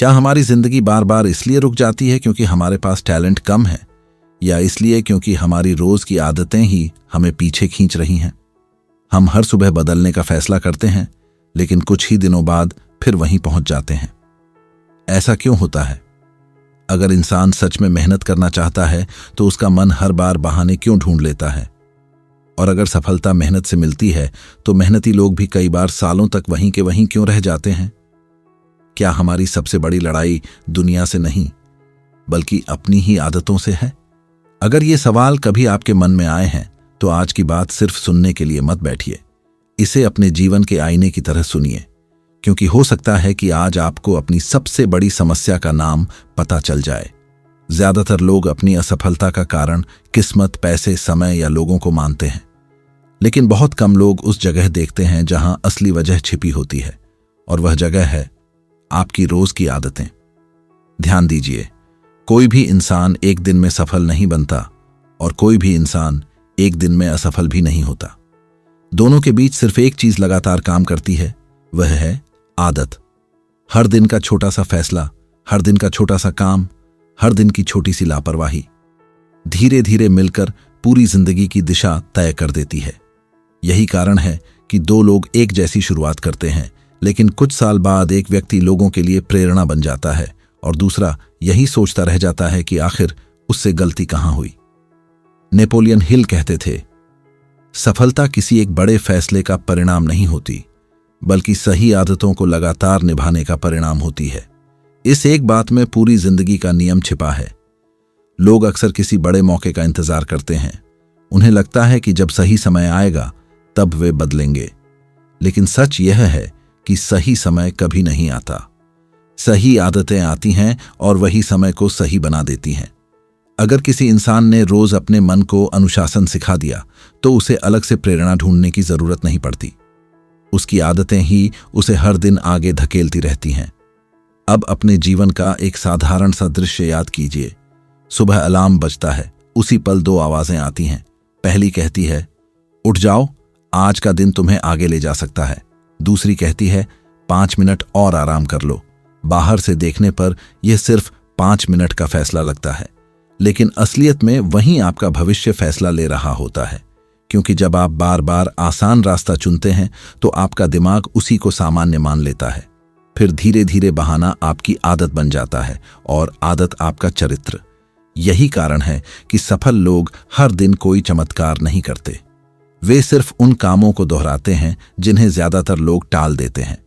क्या हमारी जिंदगी बार बार इसलिए रुक जाती है क्योंकि हमारे पास टैलेंट कम है, या इसलिए क्योंकि हमारी रोज की आदतें ही हमें पीछे खींच रही हैं? हम हर सुबह बदलने का फैसला करते हैं, लेकिन कुछ ही दिनों बाद फिर वहीं पहुंच जाते हैं। ऐसा क्यों होता है? अगर इंसान सच में मेहनत करना चाहता है तो उसका मन हर बार बहाने क्यों ढूंढ लेता है? और अगर सफलता मेहनत से मिलती है तो मेहनती लोग भी कई बार सालों तक वहीं के वहीं क्यों रह जाते हैं? क्या हमारी सबसे बड़ी लड़ाई दुनिया से नहीं, बल्कि अपनी ही आदतों से है? अगर ये सवाल कभी आपके मन में आए हैं तो आज की बात सिर्फ सुनने के लिए मत बैठिए। इसे अपने जीवन के आईने की तरह सुनिए, क्योंकि हो सकता है कि आज आपको अपनी सबसे बड़ी समस्या का नाम पता चल जाए। ज्यादातर लोग अपनी असफलता का कारण किस्मत, पैसे, समय या लोगों को मानते हैं, लेकिन बहुत कम लोग उस जगह देखते हैं जहां असली वजह छिपी होती है, और वह जगह है आपकी रोज की आदतें। ध्यान दीजिए, कोई भी इंसान एक दिन में सफल नहीं बनता और कोई भी इंसान एक दिन में असफल भी नहीं होता। दोनों के बीच सिर्फ एक चीज लगातार काम करती है, वह है आदत। हर दिन का छोटा सा फैसला, हर दिन का छोटा सा काम, हर दिन की छोटी सी लापरवाही धीरे धीरे मिलकर पूरी जिंदगी की दिशा तय कर देती है। यही कारण है कि दो लोग एक जैसी शुरुआत करते हैं, लेकिन कुछ साल बाद एक व्यक्ति लोगों के लिए प्रेरणा बन जाता है और दूसरा यही सोचता रह जाता है कि आखिर उससे गलती कहां हुई। नेपोलियन हिल कहते थे, सफलता किसी एक बड़े फैसले का परिणाम नहीं होती, बल्कि सही आदतों को लगातार निभाने का परिणाम होती है। इस एक बात में पूरी जिंदगी का नियम छिपा है। लोग अक्सर किसी बड़े मौके का इंतजार करते हैं। उन्हें लगता है कि जब सही समय आएगा तब वे बदलेंगे, लेकिन सच यह है कि सही समय कभी नहीं आता। सही आदतें आती हैं और वही समय को सही बना देती हैं। अगर किसी इंसान ने रोज अपने मन को अनुशासन सिखा दिया तो उसे अलग से प्रेरणा ढूंढने की जरूरत नहीं पड़ती। उसकी आदतें ही उसे हर दिन आगे धकेलती रहती हैं। अब अपने जीवन का एक साधारण सा दृश्य याद कीजिए। सुबह अलार्म बजता है, उसी पल दो आवाजें आती हैं। पहली कहती है, उठ जाओ, आज का दिन तुम्हें आगे ले जा सकता है। दूसरी कहती है, 5 मिनट और आराम कर लो। बाहर से देखने पर यह सिर्फ 5 मिनट का फैसला लगता है, लेकिन असलियत में वहीं आपका भविष्य फैसला ले रहा होता है। क्योंकि जब आप बार बार आसान रास्ता चुनते हैं तो आपका दिमाग उसी को सामान्य मान लेता है। फिर धीरे धीरे बहाना आपकी आदत बन जाता है और आदत आपका चरित्र। यही कारण है कि सफल लोग हर दिन कोई चमत्कार नहीं करते। वे सिर्फ उन कामों को दोहराते हैं जिन्हें ज्यादातर लोग टाल देते हैं।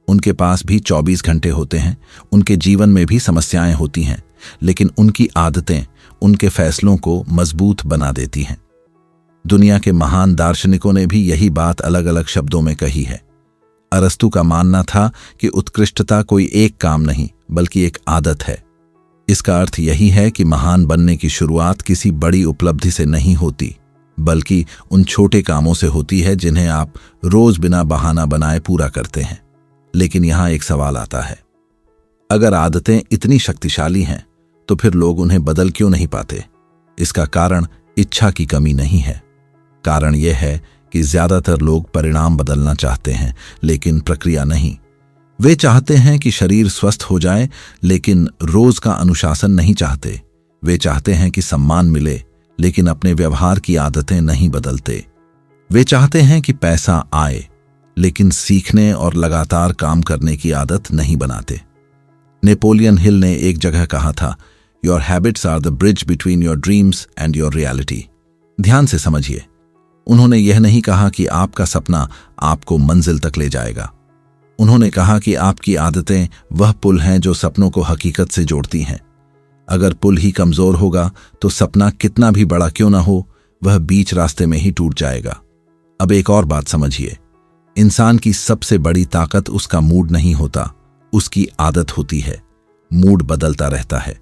उनके पास भी 24 घंटे होते हैं, उनके जीवन में भी समस्याएं होती हैं, लेकिन उनकी आदतें उनके फैसलों को मजबूत बना देती हैं। दुनिया के महान दार्शनिकों ने भी यही बात अलग अलग शब्दों में कही है। अरस्तु का मानना था कि उत्कृष्टता कोई एक काम नहीं, बल्कि एक आदत है। इसका अर्थ यही है कि महान बनने की शुरुआत किसी बड़ी उपलब्धि से नहीं होती, बल्कि उन छोटे कामों से होती है जिन्हें आप रोज बिना बहाना बनाए पूरा करते हैं। लेकिन यहां एक सवाल आता है, अगर आदतें इतनी शक्तिशाली हैं तो फिर लोग उन्हें बदल क्यों नहीं पाते? इसका कारण इच्छा की कमी नहीं है। कारण यह है कि ज्यादातर लोग परिणाम बदलना चाहते हैं, लेकिन प्रक्रिया नहीं। वे चाहते हैं कि शरीर स्वस्थ हो जाए, लेकिन रोज का अनुशासन नहीं चाहते। वे चाहते हैं कि सम्मान मिले, लेकिन अपने व्यवहार की आदतें नहीं बदलते। वे चाहते हैं कि पैसा आए, लेकिन सीखने और लगातार काम करने की आदत नहीं बनाते। नेपोलियन हिल ने एक जगह कहा था, your habits are the bridge between your dreams and your reality. ध्यान से समझिए, उन्होंने यह नहीं कहा कि आपका सपना आपको मंजिल तक ले जाएगा। उन्होंने कहा कि आपकी आदतें वह पुल हैं जो सपनों को हकीकत से जोड़ती हैं। अगर पुल ही कमजोर होगा तो सपना कितना भी बड़ा क्यों ना हो, वह बीच रास्ते में ही टूट जाएगा। अब एक और बात समझिए, इंसान की सबसे बड़ी ताकत उसका मूड नहीं होता, उसकी आदत होती है। मूड बदलता रहता है,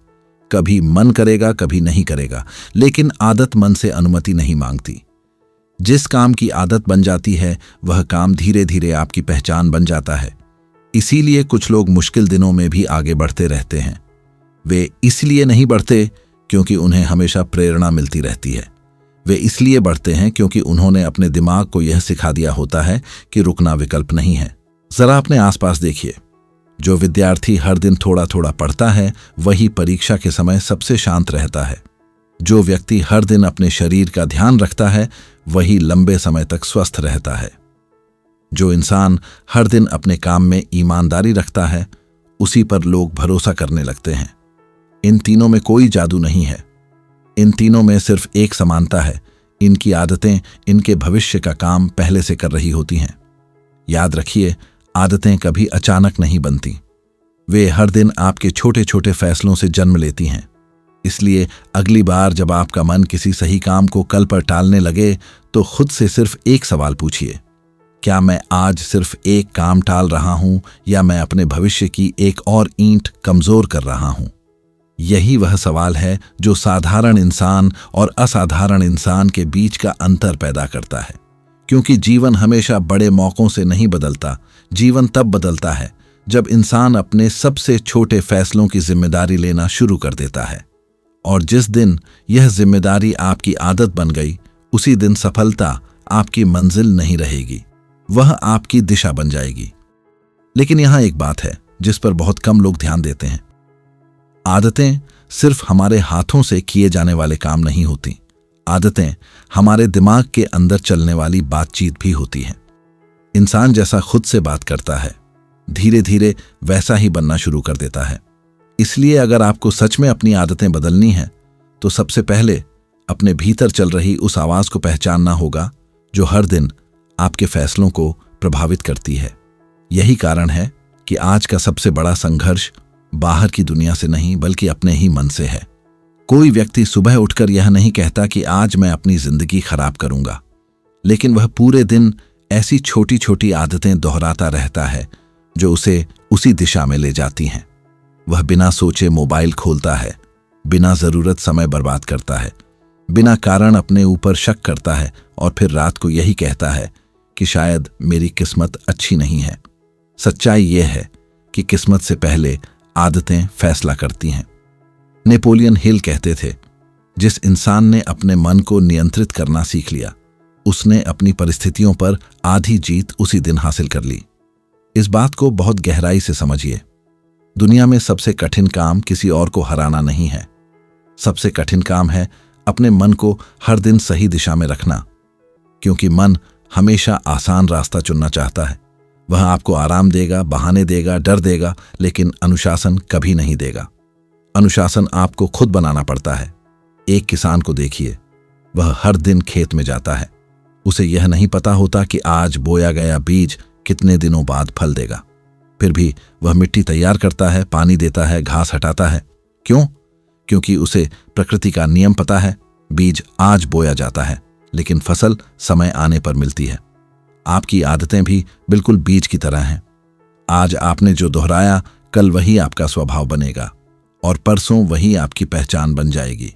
कभी मन करेगा कभी नहीं करेगा, लेकिन आदत मन से अनुमति नहीं मांगती। जिस काम की आदत बन जाती है वह काम धीरे धीरे आपकी पहचान बन जाता है। इसीलिए कुछ लोग मुश्किल दिनों में भी आगे बढ़ते रहते हैं। वे इसलिए नहीं बढ़ते क्योंकि उन्हें हमेशा प्रेरणा मिलती रहती है। वे इसलिए बढ़ते हैं क्योंकि उन्होंने अपने दिमाग को यह सिखा दिया होता है कि रुकना विकल्प नहीं है। जरा अपने आसपास देखिए, जो विद्यार्थी हर दिन थोड़ा थोड़ा पढ़ता है वही परीक्षा के समय सबसे शांत रहता है। जो व्यक्ति हर दिन अपने शरीर का ध्यान रखता है वही लंबे समय तक स्वस्थ रहता है। जो इंसान हर दिन अपने काम में ईमानदारी रखता है उसी पर लोग भरोसा करने लगते हैं। इन तीनों में कोई जादू नहीं है। इन तीनों में सिर्फ एक समानता है, इनकी आदतें इनके भविष्य का काम पहले से कर रही होती हैं। याद रखिए, आदतें कभी अचानक नहीं बनती, वे हर दिन आपके छोटे छोटे फैसलों से जन्म लेती हैं। इसलिए अगली बार जब आपका मन किसी सही काम को कल पर टालने लगे तो खुद से सिर्फ एक सवाल पूछिए, क्या मैं आज सिर्फ एक काम टाल रहा हूं या मैं अपने भविष्य की एक और ईंट कमजोर कर रहा हूं? यही वह सवाल है जो साधारण इंसान और असाधारण इंसान के बीच का अंतर पैदा करता है। क्योंकि जीवन हमेशा बड़े मौकों से नहीं बदलता, जीवन तब बदलता है जब इंसान अपने सबसे छोटे फैसलों की जिम्मेदारी लेना शुरू कर देता है। और जिस दिन यह जिम्मेदारी आपकी आदत बन गई, उसी दिन सफलता आपकी मंजिल नहीं रहेगी, वह आपकी दिशा बन जाएगी। लेकिन यहां एक बात है जिस पर बहुत कम लोग ध्यान देते हैं। आदतें सिर्फ हमारे हाथों से किए जाने वाले काम नहीं होती, आदतें हमारे दिमाग के अंदर चलने वाली बातचीत भी होती हैं। इंसान जैसा खुद से बात करता है, धीरे धीरे वैसा ही बनना शुरू कर देता है। इसलिए अगर आपको सच में अपनी आदतें बदलनी है तो सबसे पहले अपने भीतर चल रही उस आवाज को पहचानना होगा जो हर दिन आपके फैसलों को प्रभावित करती है। यही कारण है कि आज का सबसे बड़ा संघर्ष बाहर की दुनिया से नहीं बल्कि अपने ही मन से है। कोई व्यक्ति सुबह उठकर यह नहीं कहता कि आज मैं अपनी जिंदगी खराब करूंगा, लेकिन वह पूरे दिन ऐसी छोटी छोटी आदतें दोहराता रहता है जो उसे उसी दिशा में ले जाती हैं। वह बिना सोचे मोबाइल खोलता है, बिना जरूरत समय बर्बाद करता है, बिना कारण अपने ऊपर शक करता है और फिर रात को यही कहता है कि शायद मेरी किस्मत अच्छी नहीं है। सच्चाई यह है कि किस्मत से पहले आदतें फैसला करती हैं। नेपोलियन हिल कहते थे, जिस इंसान ने अपने मन को नियंत्रित करना सीख लिया उसने अपनी परिस्थितियों पर आधी जीत उसी दिन हासिल कर ली। इस बात को बहुत गहराई से समझिए। दुनिया में सबसे कठिन काम किसी और को हराना नहीं है, सबसे कठिन काम है अपने मन को हर दिन सही दिशा में रखना। क्योंकि मन हमेशा आसान रास्ता चुनना चाहता है। वह आपको आराम देगा, बहाने देगा, डर देगा, लेकिन अनुशासन कभी नहीं देगा। अनुशासन आपको खुद बनाना पड़ता है। एक किसान को देखिए, वह हर दिन खेत में जाता है। उसे यह नहीं पता होता कि आज बोया गया बीज कितने दिनों बाद फल देगा। फिर भी वह मिट्टी तैयार करता है, पानी देता है, घास हटाता है। क्यों? क्योंकि उसे प्रकृति का नियम पता है। बीज आज बोया जाता है लेकिन फसल समय आने पर मिलती है। आपकी आदतें भी बिल्कुल बीज की तरह हैं। आज आपने जो दोहराया कल वही आपका स्वभाव बनेगा और परसों वही आपकी पहचान बन जाएगी।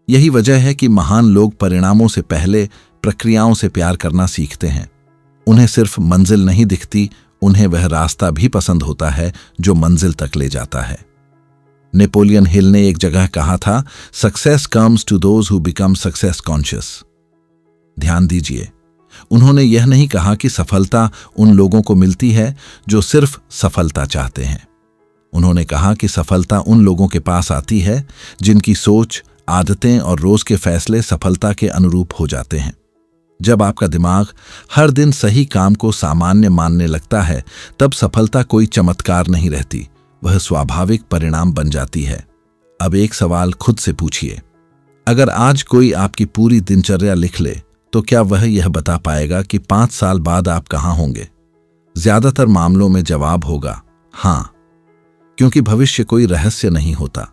यही वजह है कि महान लोग परिणामों से पहले प्रक्रियाओं से प्यार करना सीखते हैं। उन्हें सिर्फ मंजिल नहीं दिखती, उन्हें वह रास्ता भी पसंद होता है जो मंजिल तक ले जाता है। नेपोलियन हिल ने एक जगह कहा था, success comes to those who become success conscious. ध्यान दीजिए, उन्होंने यह नहीं कहा कि सफलता उन लोगों को मिलती है जो सिर्फ सफलता चाहते हैं। उन्होंने कहा कि सफलता उन लोगों के पास आती है जिनकी सोच, आदतें और रोज के फैसले सफलता के अनुरूप हो जाते हैं। जब आपका दिमाग हर दिन सही काम को सामान्य मानने लगता है तब सफलता कोई चमत्कार नहीं रहती, वह स्वाभाविक परिणाम बन जाती है। अब एक सवाल खुद से पूछिए, अगर आज कोई आपकी पूरी दिनचर्या लिख ले तो क्या वह यह बता पाएगा कि 5 साल बाद आप कहां होंगे? ज्यादातर मामलों में जवाब होगा हां, क्योंकि भविष्य कोई रहस्य नहीं होता।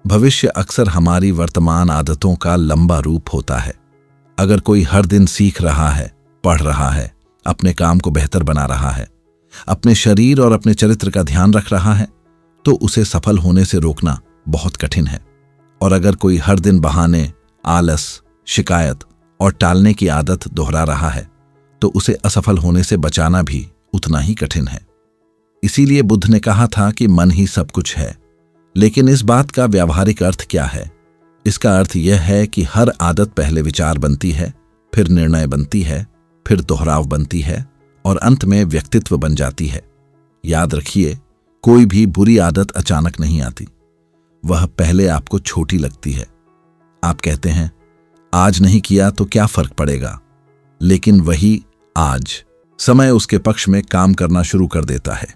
भविष्य अक्सर हमारी वर्तमान आदतों का लंबा रूप होता है। अगर कोई हर दिन सीख रहा है, पढ़ रहा है, अपने काम को बेहतर बना रहा है, अपने शरीर और अपने चरित्र का ध्यान रख रहा है, तो उसे सफल होने से रोकना बहुत कठिन है। और अगर कोई हर दिन बहाने, आलस, शिकायत और टालने की आदत दोहरा रहा है, तो उसे असफल होने से बचाना भी उतना ही कठिन है। इसीलिए बुद्ध ने कहा था कि मन ही सब कुछ है। लेकिन इस बात का व्यावहारिक अर्थ क्या है? इसका अर्थ यह है कि हर आदत पहले विचार बनती है, फिर निर्णय बनती है, फिर दोहराव बनती है और अंत में व्यक्तित्व बन जाती है। याद रखिए, कोई भी बुरी आदत अचानक नहीं आती। वह पहले आपको छोटी लगती है। आप कहते हैं आज नहीं किया तो क्या फर्क पड़ेगा, लेकिन वही आज समय उसके पक्ष में काम करना शुरू कर देता है।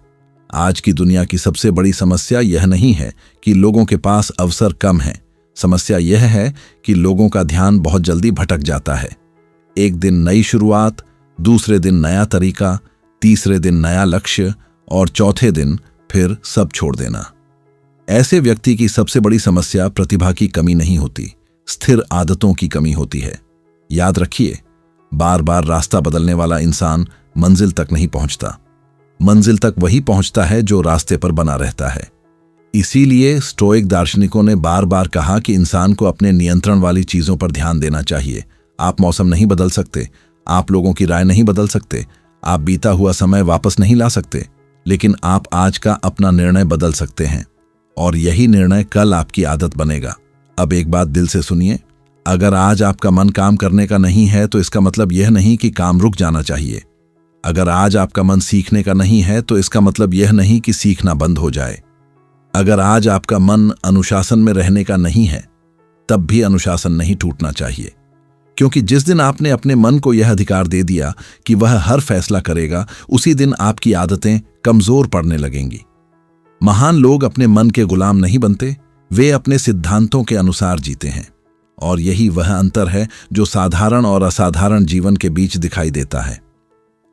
आज की दुनिया की सबसे बड़ी समस्या यह नहीं है कि लोगों के पास अवसर कम है। समस्या यह है कि लोगों का ध्यान बहुत जल्दी भटक जाता है। एक दिन नई शुरुआत, दूसरे दिन नया तरीका, तीसरे दिन नया लक्ष्य और चौथे दिन फिर सब छोड़ देना। ऐसे व्यक्ति की सबसे बड़ी समस्या प्रतिभा की कमी नहीं होती, स्थिर आदतों की कमी होती है। याद रखिए, बार बार रास्ता बदलने वाला इंसान मंजिल तक नहीं पहुंचता। मंजिल तक वही पहुंचता है जो रास्ते पर बना रहता है। इसीलिए स्टोइक दार्शनिकों ने बार बार कहा कि इंसान को अपने नियंत्रण वाली चीजों पर ध्यान देना चाहिए। आप मौसम नहीं बदल सकते, आप लोगों की राय नहीं बदल सकते, आप बीता हुआ समय वापस नहीं ला सकते, लेकिन आप आज का अपना निर्णय बदल सकते हैं और यही निर्णय कल आपकी आदत बनेगा। अब एक बात दिल से सुनिए, अगर आज आपका मन काम करने का नहीं है तो इसका मतलब यह नहीं कि काम रुक जाना चाहिए। अगर आज आपका मन सीखने का नहीं है तो इसका मतलब यह नहीं कि सीखना बंद हो जाए। अगर आज आपका मन अनुशासन में रहने का नहीं है, तब भी अनुशासन नहीं टूटना चाहिए, क्योंकि जिस दिन आपने अपने मन को यह अधिकार दे दिया कि वह हर फैसला करेगा, उसी दिन आपकी आदतें कमजोर पड़ने लगेंगी। महान लोग अपने मन के गुलाम नहीं बनते, वे अपने सिद्धांतों के अनुसार जीते हैं। और यही वह अंतर है जो साधारण और असाधारण जीवन के बीच दिखाई देता है।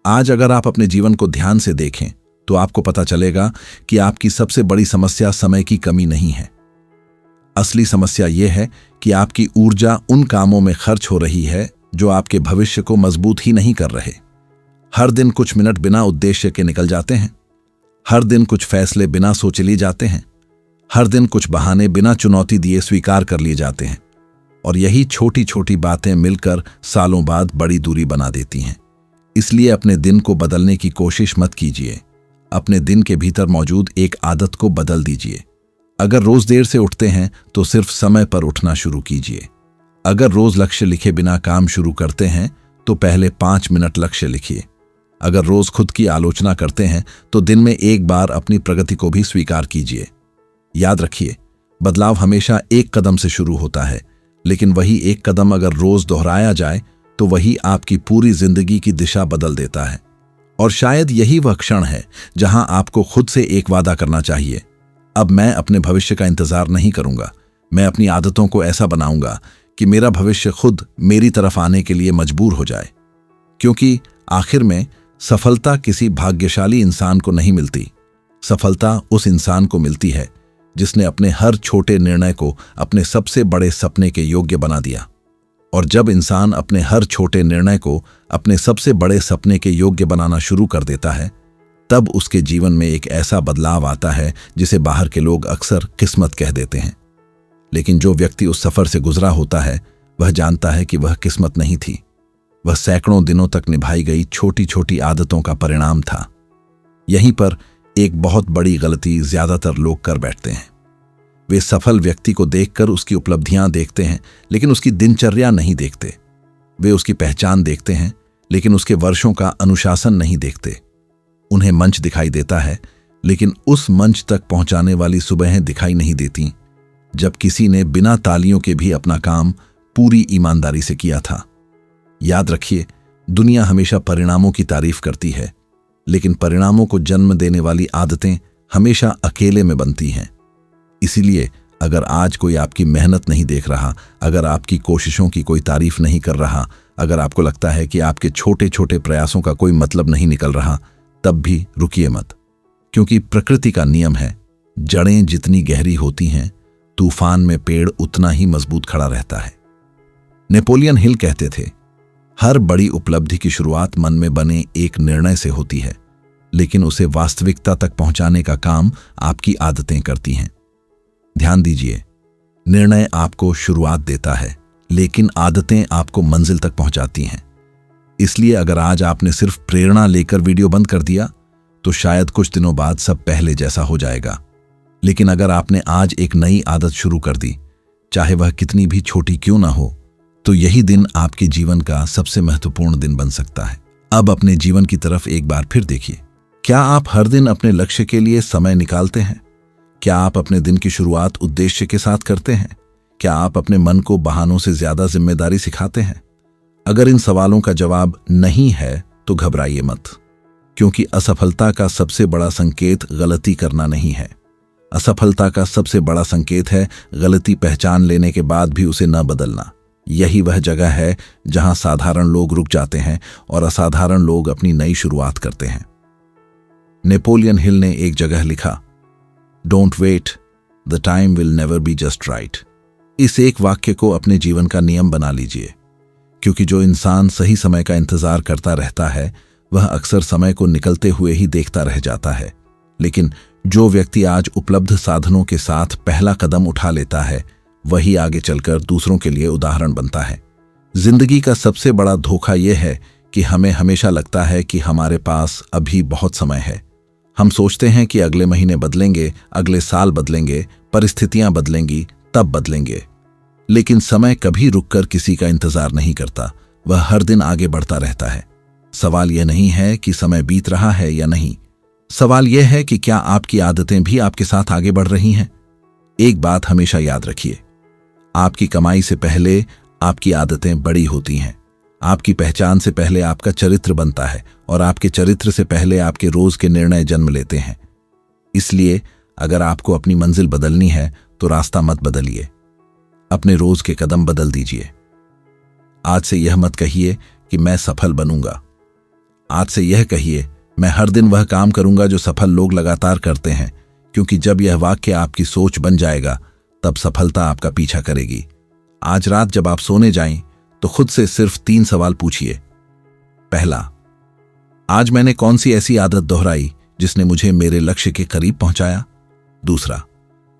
आज अगर आप अपने जीवन को ध्यान से देखें तो आपको पता चलेगा कि आपकी सबसे बड़ी समस्या समय की कमी नहीं है। असली समस्या यह है कि आपकी ऊर्जा उन कामों में खर्च हो रही है जो आपके भविष्य को मजबूत ही नहीं कर रहे। हर दिन कुछ मिनट बिना उद्देश्य के निकल जाते हैं। हर दिन कुछ फैसले बिना सोचे लिए जाते हैं। हर दिन कुछ बहाने बिना चुनौती दिए स्वीकार कर लिए जाते हैं। और यही छोटी छोटी बातें मिलकर सालों बाद बड़ी दूरी बना देती हैं। इसलिए अपने दिन को बदलने की कोशिश मत कीजिए। अपने दिन के भीतर मौजूद एक आदत को बदल दीजिए। अगर रोज देर से उठते हैं तो सिर्फ समय पर उठना शुरू कीजिए। अगर रोज लक्ष्य लिखे बिना काम शुरू करते हैं तो पहले 5 मिनट लक्ष्य लिखिए। अगर रोज खुद की आलोचना करते हैं तो दिन में एक बार अपनी प्रगति को भी स्वीकार कीजिए। याद रखिए, बदलाव हमेशा एक कदम से शुरू होता है, लेकिन वही एक कदम अगर रोज दोहराया जाए तो वही आपकी पूरी जिंदगी की दिशा बदल देता है। और शायद यही वह क्षण है जहां आपको खुद से एक वादा करना चाहिए, अब मैं अपने भविष्य का इंतजार नहीं करूंगा। मैं अपनी आदतों को ऐसा बनाऊंगा कि मेरा भविष्य खुद मेरी तरफ आने के लिए मजबूर हो जाए। क्योंकि आखिर में सफलता किसी भाग्यशाली इंसान को नहीं मिलती। सफलता उस इंसान को मिलती है जिसने अपने हर छोटे निर्णय को अपने सबसे बड़े सपने के योग्य बना दिया। और जब इंसान अपने हर छोटे निर्णय को अपने सबसे बड़े सपने के योग्य बनाना शुरू कर देता है, तब उसके जीवन में एक ऐसा बदलाव आता है जिसे बाहर के लोग अक्सर किस्मत कह देते हैं। लेकिन जो व्यक्ति उस सफर से गुजरा होता है, वह जानता है कि वह किस्मत नहीं थी, वह सैकड़ों दिनों तक निभाई गई छोटी छोटी आदतों का परिणाम था। यहीं पर एक बहुत बड़ी गलती ज्यादातर लोग कर बैठते हैं। वे सफल व्यक्ति को देखकर उसकी उपलब्धियां देखते हैं, लेकिन उसकी दिनचर्या नहीं देखते। वे उसकी पहचान देखते हैं, लेकिन उसके वर्षों का अनुशासन नहीं देखते। उन्हें मंच दिखाई देता है, लेकिन उस मंच तक पहुंचाने वाली सुबहें दिखाई नहीं देती, जब किसी ने बिना तालियों के भी अपना काम पूरी ईमानदारी से किया था। याद रखिए, दुनिया हमेशा परिणामों की तारीफ करती है, लेकिन परिणामों को जन्म देने वाली आदतें हमेशा अकेले में बनती हैं। इसीलिए अगर आज कोई आपकी मेहनत नहीं देख रहा, अगर आपकी कोशिशों की कोई तारीफ नहीं कर रहा, अगर आपको लगता है कि आपके छोटे छोटे प्रयासों का कोई मतलब नहीं निकल रहा, तब भी रुकिए मत। क्योंकि प्रकृति का नियम है, जड़ें जितनी गहरी होती हैं, तूफान में पेड़ उतना ही मजबूत खड़ा रहता है। नेपोलियन हिल कहते थे, हर बड़ी उपलब्धि की शुरुआत मन में बने एक निर्णय से होती है, लेकिन उसे वास्तविकता तक पहुंचाने का काम आपकी आदतें करती हैं। ध्यान दीजिए, निर्णय आपको शुरुआत देता है, लेकिन आदतें आपको मंजिल तक पहुंचाती हैं। इसलिए अगर आज आपने सिर्फ प्रेरणा लेकर वीडियो बंद कर दिया, तो शायद कुछ दिनों बाद सब पहले जैसा हो जाएगा। लेकिन अगर आपने आज एक नई आदत शुरू कर दी, चाहे वह कितनी भी छोटी क्यों ना हो, तो यही दिन आपके जीवन का सबसे महत्वपूर्ण दिन बन सकता है। अब अपने जीवन की तरफ एक बार फिर देखिए। क्या आप हर दिन अपने लक्ष्य के लिए समय निकालते हैं? क्या आप अपने दिन की शुरुआत उद्देश्य के साथ करते हैं? क्या आप अपने मन को बहानों से ज्यादा जिम्मेदारी सिखाते हैं? अगर इन सवालों का जवाब नहीं है तो घबराइए मत, क्योंकि असफलता का सबसे बड़ा संकेत गलती करना नहीं है। असफलता का सबसे बड़ा संकेत है गलती पहचान लेने के बाद भी उसे न बदलना। यही वह जगह है जहां साधारण लोग रुक जाते हैं और असाधारण लोग अपनी नई शुरुआत करते हैं। नेपोलियन हिल ने एक जगह लिखा, don't wait, the time will never be just right. इस एक वाक्य को अपने जीवन का नियम बना लीजिए, क्योंकि जो इंसान सही समय का इंतजार करता रहता है वह अक्सर समय को निकलते हुए ही देखता रह जाता है। लेकिन जो व्यक्ति आज उपलब्ध साधनों के साथ पहला कदम उठा लेता है वही आगे चलकर दूसरों के लिए उदाहरण बनता है। जिंदगी का सबसे बड़ा धोखा यह है कि हमें हमेशा लगता है कि हमारे पास अभी बहुत समय है। हम सोचते हैं कि अगले महीने बदलेंगे, अगले साल बदलेंगे, परिस्थितियां बदलेंगी, तब बदलेंगे। लेकिन समय कभी रुककर किसी का इंतजार नहीं करता, वह हर दिन आगे बढ़ता रहता है। सवाल यह नहीं है कि समय बीत रहा है या नहीं, सवाल यह है कि क्या आपकी आदतें भी आपके साथ आगे बढ़ रही हैं। एक बात हमेशा याद रखिए, आपकी कमाई से पहले आपकी आदतें बड़ी होती हैं। आपकी पहचान से पहले आपका चरित्र बनता है और आपके चरित्र से पहले आपके रोज के निर्णय जन्म लेते हैं। इसलिए अगर आपको अपनी मंजिल बदलनी है तो रास्ता मत बदलिए, अपने रोज के कदम बदल दीजिए। आज से यह मत कहिए कि मैं सफल बनूंगा, आज से यह कहिए मैं हर दिन वह काम करूंगा जो सफल लोग लगातार करते हैं, क्योंकि जब यह वाक्य आपकी सोच बन जाएगा तब सफलता आपका पीछा करेगी। आज रात जब आप सोने जाएं तो खुद से सिर्फ 3 सवाल पूछिए। पहला, आज मैंने कौन सी ऐसी आदत दोहराई जिसने मुझे मेरे लक्ष्य के करीब पहुंचाया? दूसरा,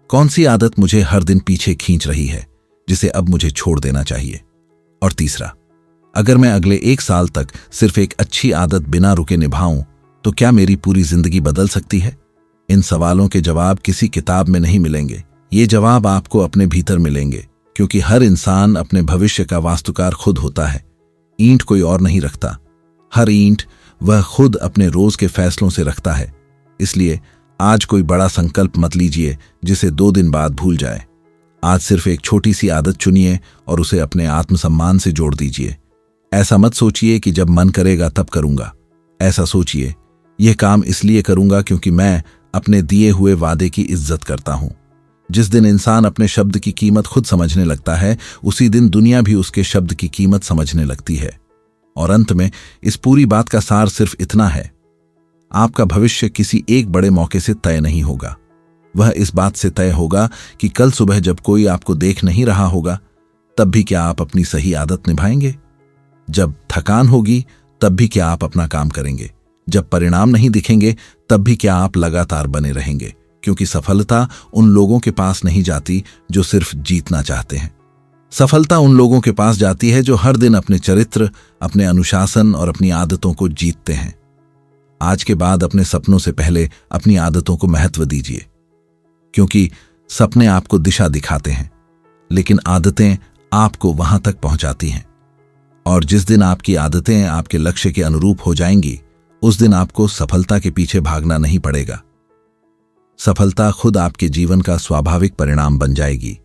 कौन सी आदत मुझे हर दिन पीछे खींच रही है जिसे अब मुझे छोड़ देना चाहिए? और तीसरा, अगर मैं अगले 1 साल तक सिर्फ एक अच्छी आदत बिना रुके निभाऊं तो क्या मेरी पूरी जिंदगी बदल सकती है? इन सवालों के जवाब किसी किताब में नहीं मिलेंगे, ये जवाब आपको अपने भीतर मिलेंगे, क्योंकि हर इंसान अपने भविष्य का वास्तुकार खुद होता है। ईंट कोई और नहीं रखता, हर ईंट वह खुद अपने रोज के फैसलों से रखता है। इसलिए आज कोई बड़ा संकल्प मत लीजिए जिसे 2 दिन बाद भूल जाए। आज सिर्फ एक छोटी सी आदत चुनिए और उसे अपने आत्मसम्मान से जोड़ दीजिए। ऐसा मत सोचिए कि जब मन करेगा तब करूंगा, ऐसा सोचिए यह काम इसलिए करूंगा क्योंकि मैं अपने दिए हुए वादे की इज्जत करता हूं। जिस दिन इंसान अपने शब्द की कीमत खुद समझने लगता है उसी दिन दुनिया भी उसके शब्द की कीमत समझने लगती है। और अंत में इस पूरी बात का सार सिर्फ इतना है, आपका भविष्य किसी एक बड़े मौके से तय नहीं होगा, वह इस बात से तय होगा कि कल सुबह जब कोई आपको देख नहीं रहा होगा तब भी क्या आप अपनी सही आदत निभाएंगे? जब थकान होगी तब भी क्या आप अपना काम करेंगे? जब परिणाम नहीं दिखेंगे तब भी क्या आप लगातार बने रहेंगे? क्योंकि सफलता उन लोगों के पास नहीं जाती जो सिर्फ जीतना चाहते हैं। सफलता उन लोगों के पास जाती है जो हर दिन अपने चरित्र, अपने अनुशासन और अपनी आदतों को जीतते हैं। आज के बाद अपने सपनों से पहले अपनी आदतों को महत्व दीजिए, क्योंकि सपने आपको दिशा दिखाते हैं लेकिन आदतें आपको वहां तक पहुंचाती हैं। और जिस दिन आपकी आदतें आपके लक्ष्य के अनुरूप हो जाएंगी उस दिन आपको सफलता के पीछे भागना नहीं पड़ेगा। सफलता खुद आपके जीवन का स्वाभाविक परिणाम बन जाएगी।